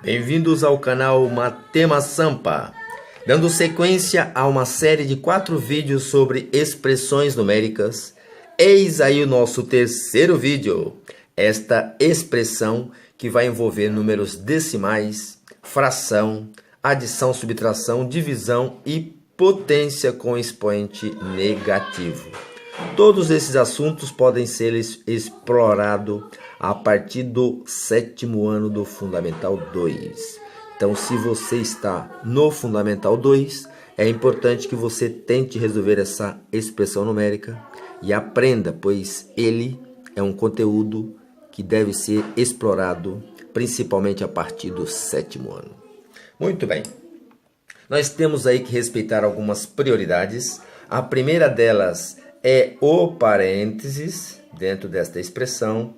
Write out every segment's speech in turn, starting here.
Bem-vindos ao canal Matema Sampa, dando sequência a uma série de 4 vídeos sobre expressões numéricas. Eis aí o nosso terceiro vídeo, esta expressão que vai envolver números decimais, fração, adição, subtração, divisão e potência com expoente negativo. Todos esses assuntos podem ser explorados a partir do 7º ano do Fundamental 2. Então, se você está no Fundamental 2, é importante que você tente resolver essa expressão numérica e aprenda, pois ele é um conteúdo que deve ser explorado principalmente a partir do 7º ano. Muito bem. Nós temos aí que respeitar algumas prioridades. A primeira delas é o parênteses dentro desta expressão.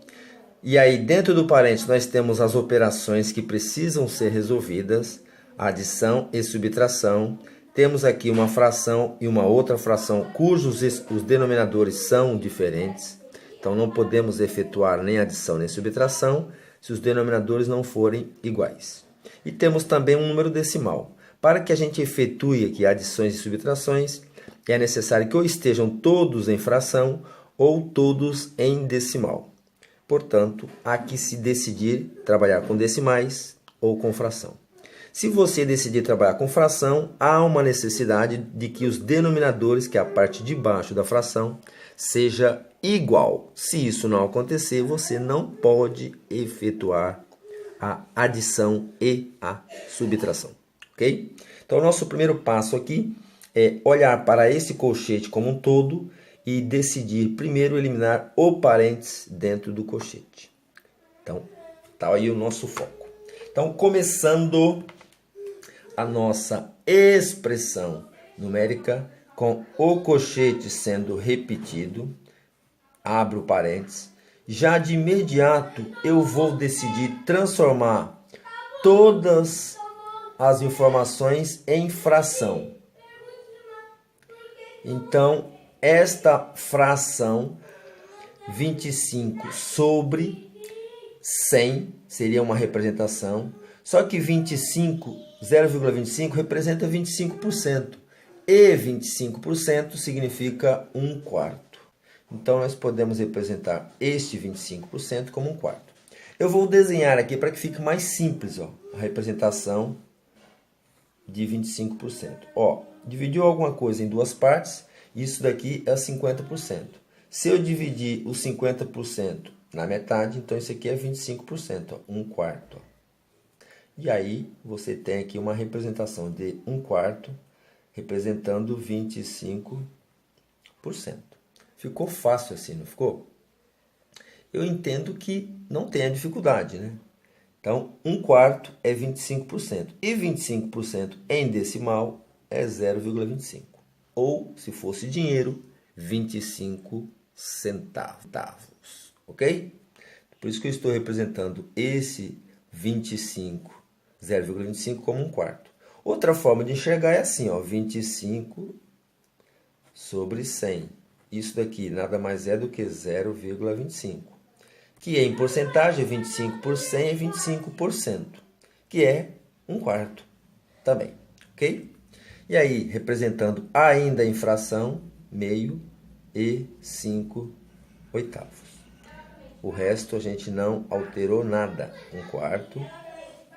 E aí dentro do parênteses nós temos as operações que precisam ser resolvidas, adição e subtração. Temos aqui uma fração e uma outra fração cujos os denominadores são diferentes. Então não podemos efetuar nem adição nem subtração se os denominadores não forem iguais. E temos também um número decimal. Para que a gente efetue aqui adições e subtrações, é necessário que ou estejam todos em fração ou todos em decimal. Portanto, há que se decidir trabalhar com decimais ou com fração. Se você decidir trabalhar com fração, há uma necessidade de que os denominadores, que é a parte de baixo da fração, seja igual. Se isso não acontecer, você não pode efetuar a adição e a subtração. Ok? Então, o nosso primeiro passo aqui é olhar para esse colchete como um todo e decidir primeiro eliminar o parênteses dentro do colchete. Então, está aí o nosso foco. Então, começando a nossa expressão numérica com o colchete sendo repetido, abro o parênteses. Já de imediato eu vou decidir transformar todas as informações em fração. Então, esta fração 25 sobre 100 seria uma representação, só que 0,25 representa 25%, e 25% significa 1/4. Então, nós podemos representar este 25% como 1/4. Eu vou desenhar aqui para que fique mais simples, ó, a representação de 25%. Ó, dividiu alguma coisa em duas partes, isso daqui é 50%. Se eu dividir os 50% na metade, então isso aqui é 25%, ó, 1/4. Ó. E aí você tem aqui uma representação de 1/4 representando 25%. Ficou fácil assim, não ficou? Eu entendo que não tenha dificuldade, né? Então, 1/4 é 25%. E 25% em decimal é 0,25. Ou, se fosse dinheiro, 25 centavos. Ok? Por isso que eu estou representando esse 0,25 como 1/4. Outra forma de enxergar é assim, ó, 25 sobre 100. Isso daqui nada mais é do que 0,25. Que em porcentagem, 25 por 100 é 25%, que é 1/4 também, ok? E aí, representando ainda em fração, meio e 5/8. O resto a gente não alterou nada, 1/4,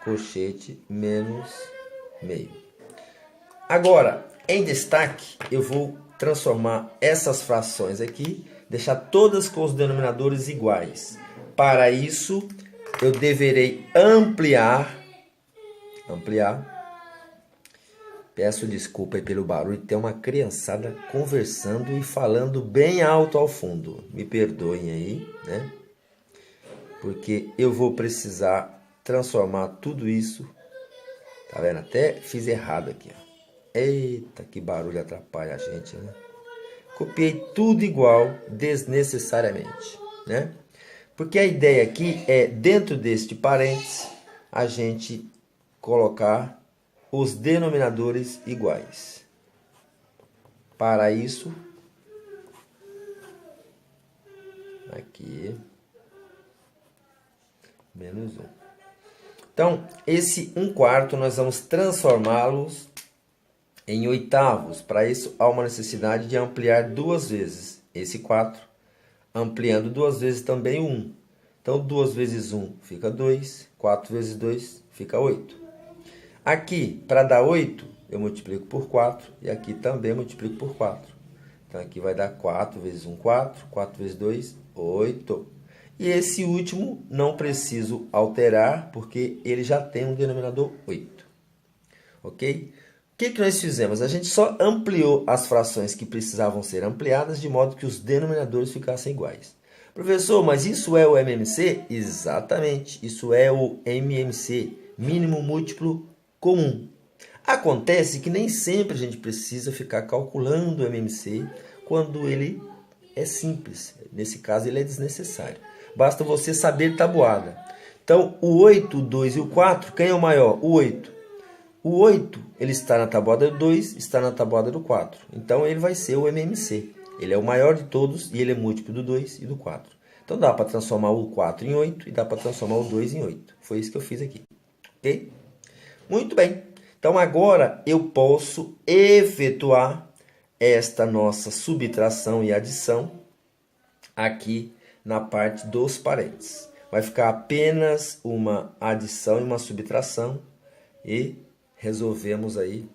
colchete, menos meio. Agora, em destaque, eu vou transformar essas frações aqui, deixar todas com os denominadores iguais. Para isso, eu deverei ampliar. Peço desculpa aí pelo barulho, tem uma criançada conversando e falando bem alto ao fundo. Me perdoem aí, né? Porque eu vou precisar transformar tudo isso. Tá vendo? Até fiz errado aqui, ó. Eita, que barulho atrapalha a gente, né? Copiei tudo igual, desnecessariamente, né? Porque a ideia aqui é, dentro deste parênteses, a gente colocar os denominadores iguais. Para isso, aqui, menos 1. Então, esse 1/4 nós vamos transformá-los em oitavos. Para isso, há uma necessidade de ampliar 2 vezes esse 4, ampliando 2 vezes também o 1. Então, 2 vezes 1 fica 2, 4 vezes 2 fica 8. Aqui, para dar 8, eu multiplico por 4 e aqui também multiplico por 4. Então, aqui vai dar 4 vezes 1, 4, 4 vezes 2, 8. E esse último não preciso alterar, porque ele já tem um denominador 8. Ok? O que nós fizemos? A gente só ampliou as frações que precisavam ser ampliadas, de modo que os denominadores ficassem iguais. Professor, mas isso é o MMC? Exatamente, isso é o MMC, mínimo múltiplo comum. Acontece que nem sempre a gente precisa ficar calculando o MMC quando ele é simples. Nesse caso, ele é desnecessário. Basta você saber tabuada. Então, o 8, o 2 e o 4, quem é o maior? O 8. O 8, ele está na tabuada do 2, está na tabuada do 4. Então, ele vai ser o MMC. Ele é o maior de todos e ele é múltiplo do 2 e do 4. Então, dá para transformar o 4 em 8 e dá para transformar o 2 em 8. Foi isso que eu fiz aqui. Ok? Muito bem. Então, agora eu posso efetuar esta nossa subtração e adição aqui na parte dos parênteses. Vai ficar apenas uma adição e uma subtração e resolvemos aí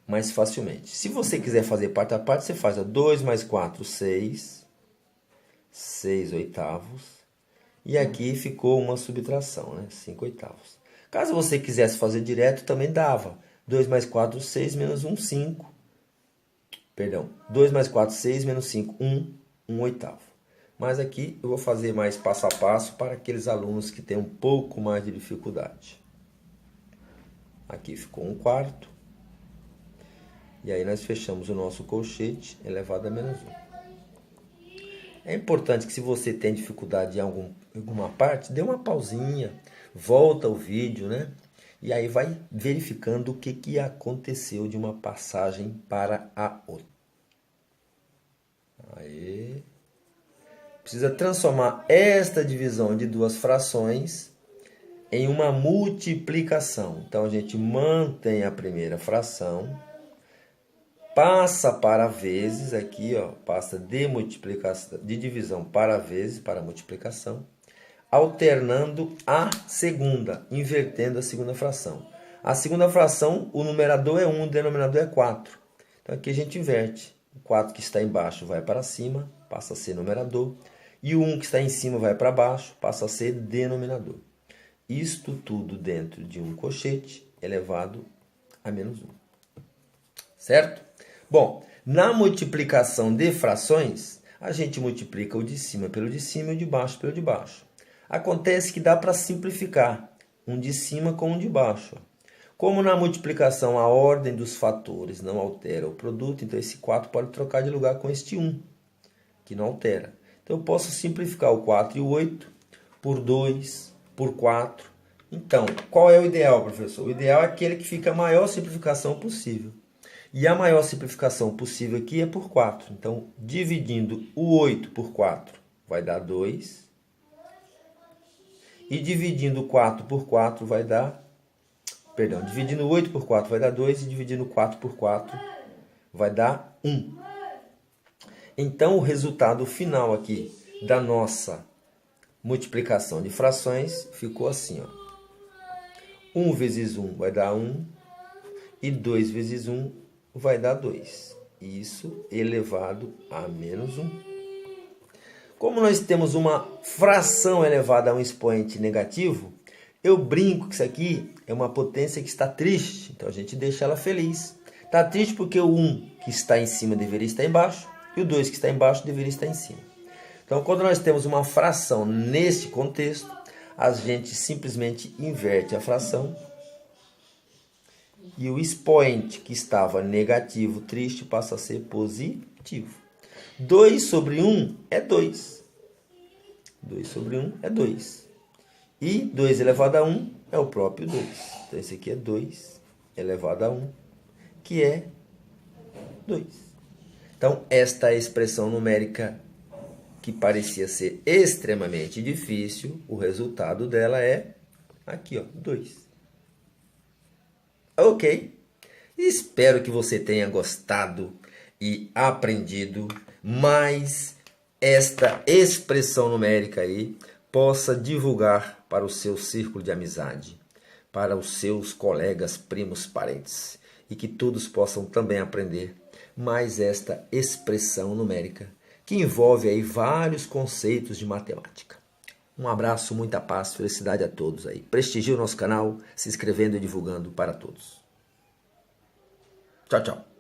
mais facilmente. Se você quiser fazer parte a parte, você faz 2 mais 4, 6. 6 oitavos. E aqui ficou uma subtração, né? 5 oitavos. Caso você quisesse fazer direto, também dava. 2 mais 4, 6, menos 1, 5. Perdão, 2 mais 4, 6, menos 5, 1 oitavo. Mas aqui eu vou fazer mais passo a passo para aqueles alunos que têm um pouco mais de dificuldade. Aqui ficou 1/4. E aí nós fechamos o nosso colchete elevado a menos 1. É importante que se você tem dificuldade em alguma parte, dê uma pausinha, volta o vídeo, né? E aí vai verificando o que aconteceu de uma passagem para a outra. Aí. Precisa transformar esta divisão de duas frações em uma multiplicação. Então, a gente mantém a primeira fração, passa para vezes, aqui, ó, passa de multiplicação, de divisão para vezes, para multiplicação, alternando a segunda, invertendo a segunda fração. A segunda fração, o numerador é 1, o denominador é 4. Então, aqui a gente inverte. O 4 que está embaixo vai para cima, passa a ser numerador. E o 1 que está em cima vai para baixo, passa a ser denominador. Isto tudo dentro de um colchete elevado a menos 1. Certo? Bom, na multiplicação de frações, a gente multiplica o de cima pelo de cima e o de baixo pelo de baixo. Acontece que dá para simplificar um de cima com um de baixo. Como na multiplicação a ordem dos fatores não altera o produto, então esse 4 pode trocar de lugar com este 1, que não altera. Então eu posso simplificar o 4 e o 8 por 2, por 4. Então, qual é o ideal, professor? O ideal é aquele que fica a maior simplificação possível. E a maior simplificação possível aqui é por 4. Então, dividindo o 8 por 4 vai dar 2. E dividindo 4 por 4 vai dar... Perdão, dividindo 8 por 4 vai dar 2 e dividindo 4 por 4 vai dar 1. Então, o resultado final aqui da nossa multiplicação de frações ficou assim, ó. 1 vezes 1 vai dar 1 e 2 vezes 1 vai dar 2. Isso elevado a menos 1. Como nós temos uma fração elevada a um expoente negativo, eu brinco que isso aqui é uma potência que está triste, então a gente deixa ela feliz. Está triste porque o 1 que está em cima deveria estar embaixo e o 2 que está embaixo deveria estar em cima. Então, quando nós temos uma fração neste contexto, a gente simplesmente inverte a fração e o expoente que estava negativo, triste, passa a ser positivo. 2 sobre 1 é 2. 2 sobre 1 é 2. E 2 elevado a 1 é o próprio 2. Então, esse aqui é 2 elevado a 1, que é 2. Então, esta é a expressão numérica que parecia ser extremamente difícil, o resultado dela é Aqui, ó, 2. Ok? Espero que você tenha gostado e aprendido mais esta expressão numérica aí, possa divulgar para o seu círculo de amizade, para os seus colegas, primos, parentes, e que todos possam também aprender mais esta expressão numérica, que envolve aí vários conceitos de matemática. Um abraço, muita paz, felicidade a todos aí. Prestigie o nosso canal, se inscrevendo e divulgando para todos. Tchau, tchau.